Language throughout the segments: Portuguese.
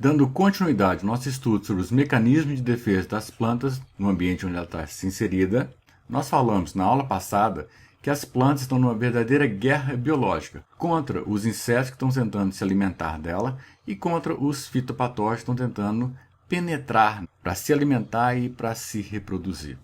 Dando continuidade ao nosso estudo sobre os mecanismos de defesa das plantas no ambiente onde ela está inserida, nós falamos na aula passada que as plantas estão numa verdadeira guerra biológica contra os insetos que estão tentando se alimentar dela e contra os fitopatógenos que estão tentando penetrar para se alimentar e para se reproduzir.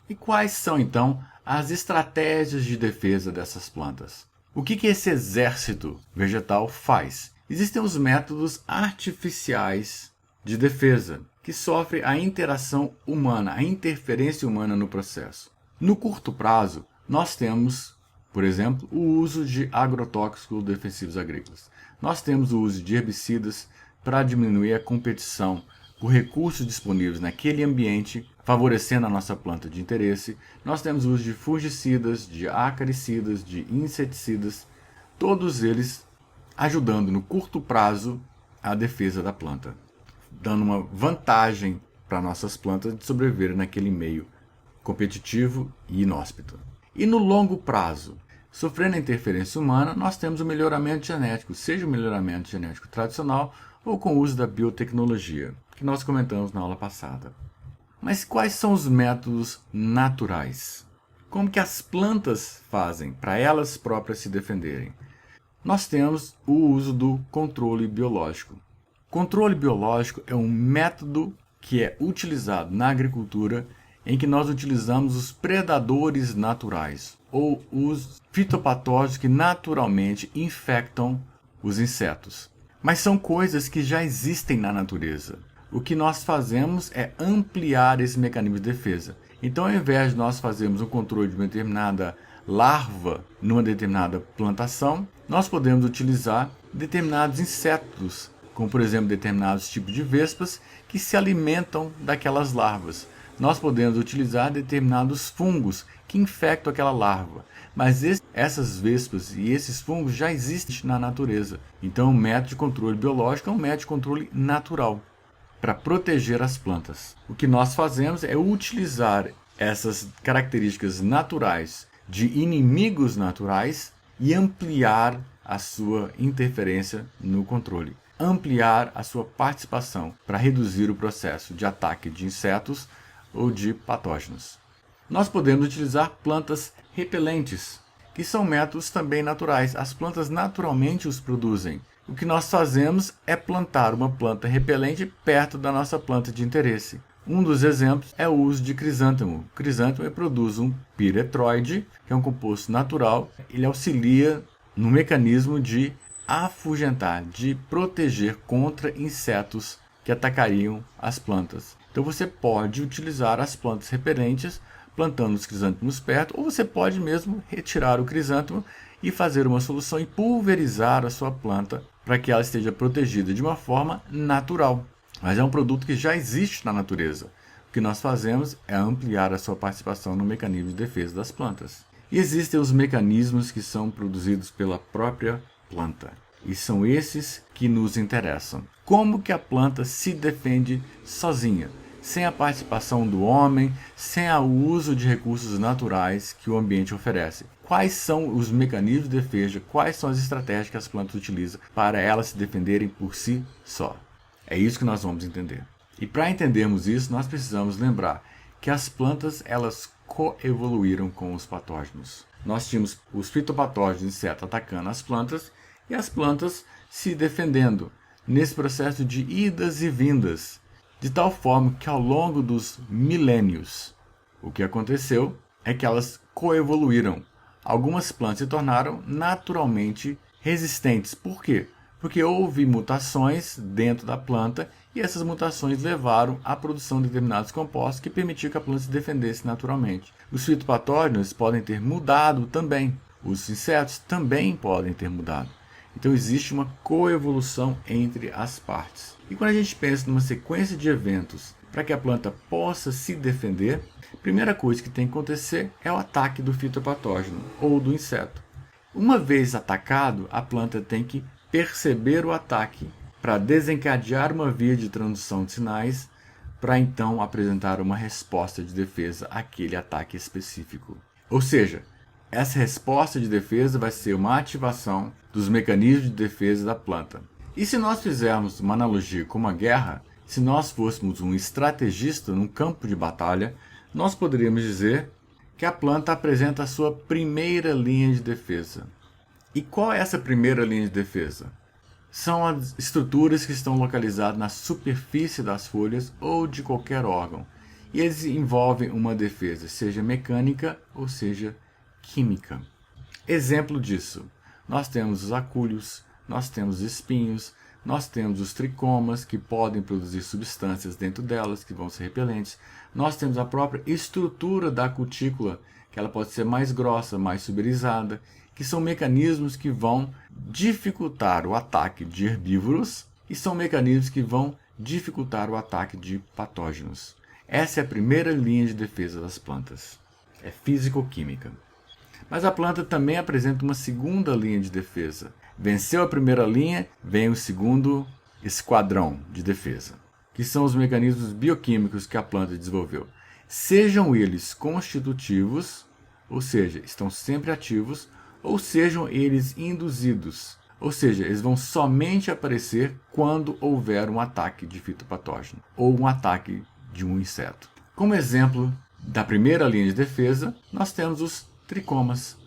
E quais são, então, as estratégias de defesa dessas plantas? O que esse exército vegetal faz? Existem os métodos artificiais de defesa, que sofrem a interação humana, a interferência humana no processo. No curto prazo, nós temos, por exemplo, o uso de agrotóxicos defensivos agrícolas. Nós temos o uso de herbicidas para diminuir a competição por recursos disponíveis naquele ambiente, favorecendo a nossa planta de interesse. Nós temos o uso de fungicidas, de acaricidas, de inseticidas, todos eles ajudando no curto prazo a defesa da planta, dando uma vantagem para nossas plantas de sobreviver naquele meio competitivo e inóspito. E no longo prazo, sofrendo a interferência humana, nós temos o melhoramento genético, seja o melhoramento genético tradicional ou com o uso da biotecnologia, que nós comentamos na aula passada. Mas quais são os métodos naturais? Como que as plantas fazem para elas próprias se defenderem? Nós temos o uso do controle biológico. Controle biológico é um método que é utilizado na agricultura em que nós utilizamos os predadores naturais ou os fitopatógenos que naturalmente infectam os insetos. Mas são coisas que já existem na natureza. O que nós fazemos é ampliar esse mecanismo de defesa. Então, ao invés de nós fazermos um controle de uma determinada larva numa determinada plantação, nós podemos utilizar determinados insetos, como por exemplo determinados tipos de vespas que se alimentam daquelas larvas. Nós podemos utilizar determinados fungos que infectam aquela larva, mas essas vespas e esses fungos já existem na natureza. Então o método de controle biológico é um método de controle natural para proteger as plantas. O que nós fazemos é utilizar essas características naturais de inimigos naturais e ampliar a sua interferência no controle, ampliar a sua participação para reduzir o processo de ataque de insetos ou de patógenos. Nós podemos utilizar plantas repelentes, que são métodos também naturais. As plantas naturalmente os produzem. O que nós fazemos é plantar uma planta repelente perto da nossa planta de interesse. Um dos exemplos é o uso de crisântemo. O crisântemo produz um piretroide, que é um composto natural. Ele auxilia no mecanismo de afugentar, de proteger contra insetos que atacariam as plantas. Então você pode utilizar as plantas repelentes plantando os crisântemos perto, ou você pode mesmo retirar o crisântemo e fazer uma solução e pulverizar a sua planta para que ela esteja protegida de uma forma natural. Mas é um produto que já existe na natureza. O que nós fazemos é ampliar a sua participação no mecanismo de defesa das plantas. E existem os mecanismos que são produzidos pela própria planta. E são esses que nos interessam. Como que a planta se defende sozinha, sem a participação do homem, sem o uso de recursos naturais que o ambiente oferece? Quais são os mecanismos de defesa, quais são as estratégias que as plantas utilizam para elas se defenderem por si só? É isso que nós vamos entender. E para entendermos isso, nós precisamos lembrar que as plantas elas coevoluíram com os patógenos. Nós tínhamos os fitopatógenos insetos atacando as plantas e as plantas se defendendo nesse processo de idas e vindas, de tal forma que ao longo dos milênios, o que aconteceu é que elas coevoluíram. Algumas plantas se tornaram naturalmente resistentes. Por quê? Porque houve mutações dentro da planta e essas mutações levaram à produção de determinados compostos que permitiam que a planta se defendesse naturalmente. Os fitopatógenos podem ter mudado também. Os insetos também podem ter mudado. Então existe uma coevolução entre as partes. E quando a gente pensa numa sequência de eventos para que a planta possa se defender, a primeira coisa que tem que acontecer é o ataque do fitopatógeno ou do inseto. Uma vez atacado, a planta tem que perceber o ataque para desencadear uma via de transdução de sinais para então apresentar uma resposta de defesa àquele ataque específico. Ou seja, essa resposta de defesa vai ser uma ativação dos mecanismos de defesa da planta. E se nós fizermos uma analogia com uma guerra, se nós fôssemos um estrategista num campo de batalha, nós poderíamos dizer que a planta apresenta a sua primeira linha de defesa. E qual é essa primeira linha de defesa? São as estruturas que estão localizadas na superfície das folhas ou de qualquer órgão. E eles envolvem uma defesa, seja mecânica ou seja química. Exemplo disso, nós temos os acúlios, nós temos os espinhos, nós temos os tricomas, que podem produzir substâncias dentro delas, que vão ser repelentes. Nós temos a própria estrutura da cutícula, que ela pode ser mais grossa, mais suberizada, que são mecanismos que vão dificultar o ataque de herbívoros e são mecanismos que vão dificultar o ataque de patógenos. Essa é a primeira linha de defesa das plantas. É físico-química. Mas a planta também apresenta uma segunda linha de defesa. Venceu a primeira linha, vem o segundo esquadrão de defesa, que são os mecanismos bioquímicos que a planta desenvolveu. Sejam eles constitutivos, ou seja, estão sempre ativos, ou sejam eles induzidos, ou seja, eles vão somente aparecer quando houver um ataque de fitopatógeno ou um ataque de um inseto. Como exemplo da primeira linha de defesa, nós temos os tricomas.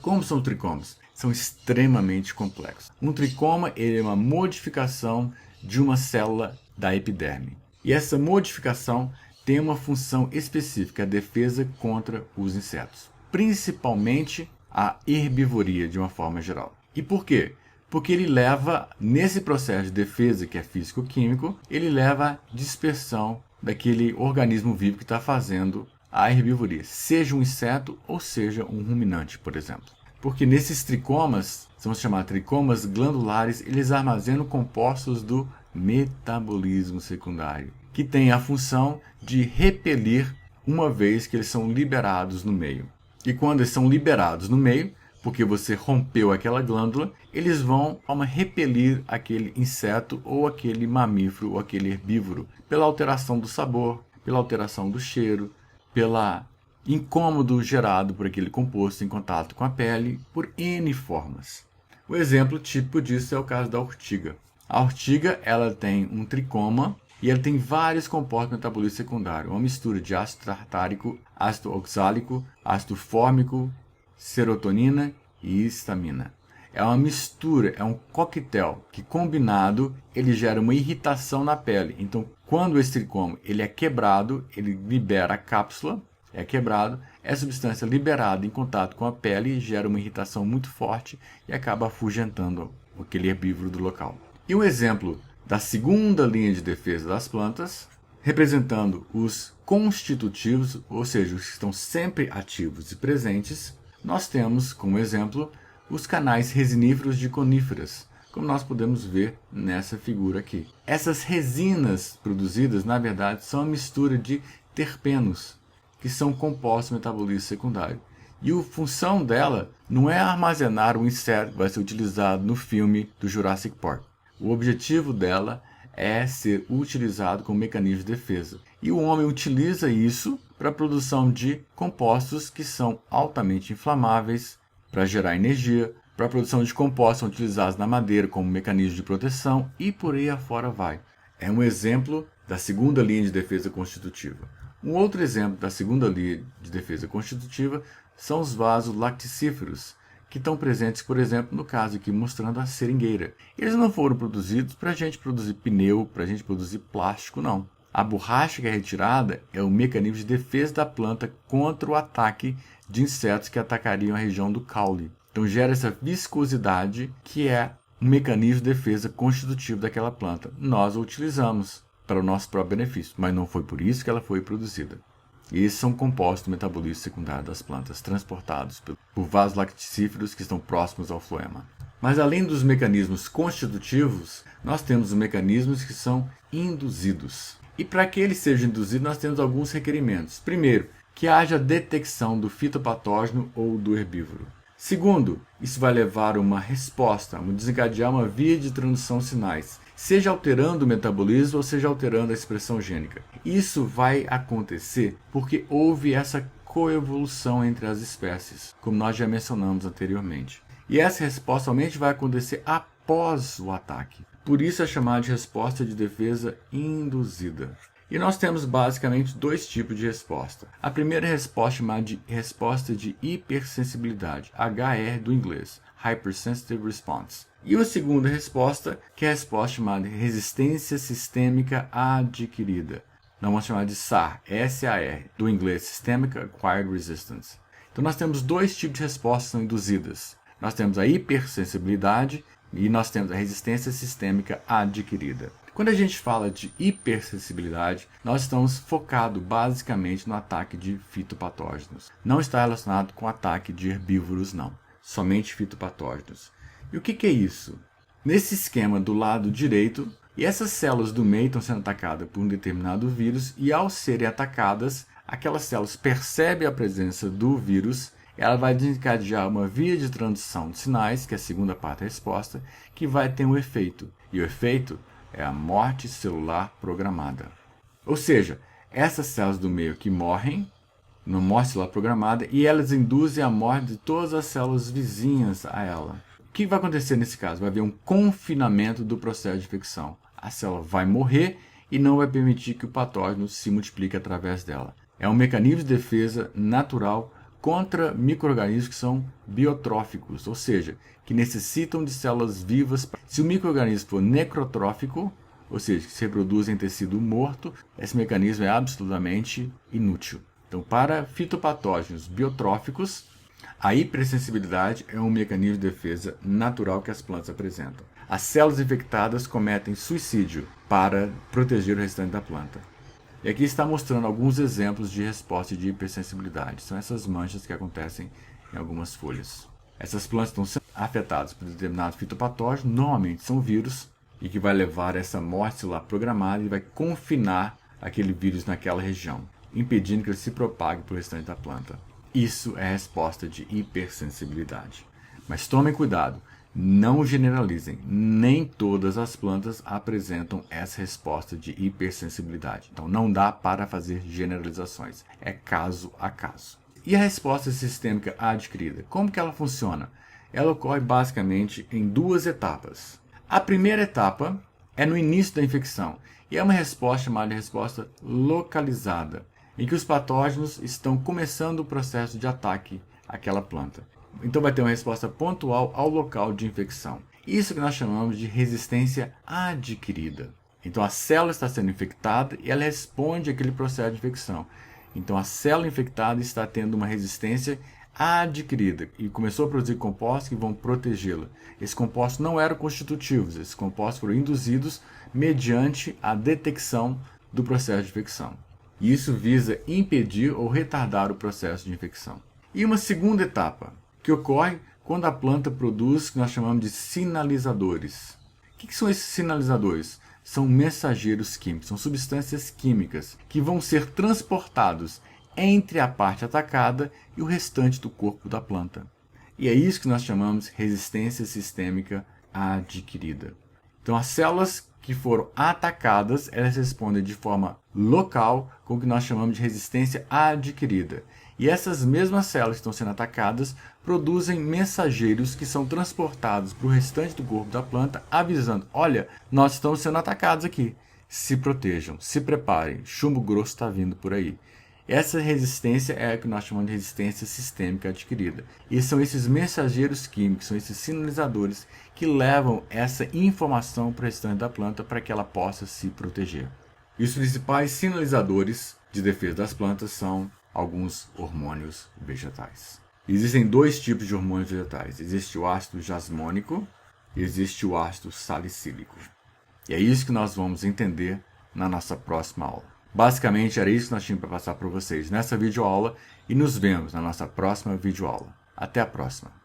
Como são tricomas? São extremamente complexos. Um tricoma ele é uma modificação de uma célula da epiderme. E essa modificação tem uma função específica, a defesa contra os insetos. Principalmente a herbivoria de uma forma geral. E por quê? Porque ele leva, nesse processo de defesa que é físico-químico, ele leva à dispersão daquele organismo vivo que está fazendo a herbivoria, seja um inseto ou seja um ruminante, por exemplo. Porque nesses tricomas, vamos chamar tricomas glandulares, eles armazenam compostos do metabolismo secundário, que tem a função de repelir uma vez que eles são liberados no meio. E quando eles são liberados no meio, porque você rompeu aquela glândula, eles vão repelir aquele inseto ou aquele mamífero ou aquele herbívoro pela alteração do sabor, pela alteração do cheiro, pela incômodo gerado por aquele composto em contato com a pele, por N formas. O exemplo típico disso é o caso da ortiga. A ortiga ela tem um tricoma e ela tem vários compostos metabolíticos secundários, uma mistura de ácido tartárico, ácido oxálico, ácido fórmico, serotonina e histamina. É uma mistura, é um coquetel que combinado ele gera uma irritação na pele. Então, quando esse tricoma ele é quebrado, ele libera a cápsula, é quebrado, essa substância liberada em contato com a pele gera uma irritação muito forte e acaba afugentando aquele herbívoro do local. E um exemplo da segunda linha de defesa das plantas, representando os constitutivos, ou seja, os que estão sempre ativos e presentes, nós temos como exemplo os canais resiníferos de coníferas, como nós podemos ver nessa figura aqui. Essas resinas produzidas, na verdade, são uma mistura de terpenos, que são compostos metabolistas secundários. E a função dela não é armazenar o inseto que vai ser utilizado no filme do Jurassic Park. O objetivo dela é ser utilizado como mecanismo de defesa. E o homem utiliza isso para a produção de compostos que são altamente inflamáveis, para gerar energia, para a produção de compostos que são utilizados na madeira como mecanismo de proteção e por aí afora vai. É um exemplo da segunda linha de defesa constitutiva. Um outro exemplo da segunda linha de defesa constitutiva são os vasos lacticíferos, que estão presentes, por exemplo, no caso aqui mostrando a seringueira. Eles não foram produzidos para a gente produzir pneu, para a gente produzir plástico, não. A borracha que é retirada é o mecanismo de defesa da planta contra o ataque de insetos que atacariam a região do caule. Então gera essa viscosidade que é um mecanismo de defesa constitutivo daquela planta. Nós o utilizamos para o nosso próprio benefício, mas não foi por isso que ela foi produzida. E esses são compostos metabolistas secundários das plantas, transportados por vasos lacticíferos que estão próximos ao floema. Mas além dos mecanismos constitutivos, nós temos os mecanismos que são induzidos. E para que eles sejam induzidos, nós temos alguns requerimentos. Primeiro, que haja detecção do fitopatógeno ou do herbívoro. Segundo, isso vai levar a uma resposta, desencadear uma via de transdução de sinais, seja alterando o metabolismo ou seja alterando a expressão gênica. Isso vai acontecer porque houve essa coevolução entre as espécies, como nós já mencionamos anteriormente. E essa resposta somente vai acontecer após o ataque. Por isso é chamada de resposta de defesa induzida. E nós temos basicamente dois tipos de resposta. A primeira resposta é chamada de resposta de hipersensibilidade, HR do inglês, Hypersensitive Response. E a segunda resposta, que é a resposta chamada de resistência sistêmica adquirida. Nós vamos chamar de SAR, SAR, do inglês Systemic Acquired Resistance. Então nós temos dois tipos de respostas que são induzidas. Nós temos a hipersensibilidade e nós temos a resistência sistêmica adquirida. Quando a gente fala de hipersensibilidade, nós estamos focados basicamente no ataque de fitopatógenos. Não está relacionado com o ataque de herbívoros, não. Somente fitopatógenos. E o que é isso? Nesse esquema do lado direito, e essas células do meio estão sendo atacadas por um determinado vírus, e ao serem atacadas, aquelas células percebem a presença do vírus, ela vai desencadear uma via de transição de sinais, que é a segunda parte da resposta, que vai ter um efeito. E o efeito é a morte celular programada. Ou seja, essas células do meio que morrem, na morte celular programada, e elas induzem a morte de todas as células vizinhas a ela. O que vai acontecer nesse caso? Vai haver um confinamento do processo de infecção. A célula vai morrer e não vai permitir que o patógeno se multiplique através dela. É um mecanismo de defesa natural contra micro-organismos que são biotróficos, ou seja, que necessitam de células vivas. Se o micro-organismo for necrotrófico, ou seja, que se reproduz em tecido morto, esse mecanismo é absolutamente inútil. Então, para fitopatógenos biotróficos, a hipersensibilidade é um mecanismo de defesa natural que as plantas apresentam. As células infectadas cometem suicídio para proteger o restante da planta. E aqui está mostrando alguns exemplos de resposta de hipersensibilidade. São essas manchas que acontecem em algumas folhas. Essas plantas estão sendo afetadas por determinado fitopatógeno, normalmente são vírus, e que vai levar a essa morte celular programada e vai confinar aquele vírus naquela região, impedindo que ele se propague para o restante da planta. Isso é a resposta de hipersensibilidade. Mas tomem cuidado, não generalizem. Nem todas as plantas apresentam essa resposta de hipersensibilidade. Então não dá para fazer generalizações. É caso a caso. E a resposta sistêmica adquirida? Como que ela funciona? Ela ocorre basicamente em duas etapas. A primeira etapa é no início da infecção e é uma resposta chamada de resposta localizada, em que os patógenos estão começando o processo de ataque àquela planta. Então vai ter uma resposta pontual ao local de infecção. Isso que nós chamamos de resistência adquirida. Então a célula está sendo infectada e ela responde àquele processo de infecção. Então a célula infectada está tendo uma resistência adquirida e começou a produzir compostos que vão protegê-la. Esses compostos não eram constitutivos, esses compostos foram induzidos mediante a detecção do processo de infecção. Isso visa impedir ou retardar o processo de infecção. E uma segunda etapa, que ocorre quando a planta produz o que nós chamamos de sinalizadores. O que são esses sinalizadores? São mensageiros químicos, são substâncias químicas que vão ser transportados entre a parte atacada e o restante do corpo da planta. E é isso que nós chamamos de resistência sistêmica adquirida. Então as células que foram atacadas, elas respondem de forma local com o que nós chamamos de resistência adquirida. E essas mesmas células que estão sendo atacadas produzem mensageiros que são transportados para o restante do corpo da planta, avisando: olha, nós estamos sendo atacados aqui. Se protejam, se preparem, chumbo grosso está vindo por aí. Essa resistência é a que nós chamamos de resistência sistêmica adquirida. E são esses mensageiros químicos, são esses sinalizadores que levam essa informação para o restante da planta para que ela possa se proteger. E os principais sinalizadores de defesa das plantas são alguns hormônios vegetais. Existem dois tipos de hormônios vegetais. Existe o ácido jasmônico e existe o ácido salicílico. E é isso que nós vamos entender na nossa próxima aula. Basicamente era isso que nós tínhamos para passar para vocês nessa videoaula e nos vemos na nossa próxima videoaula. Até a próxima!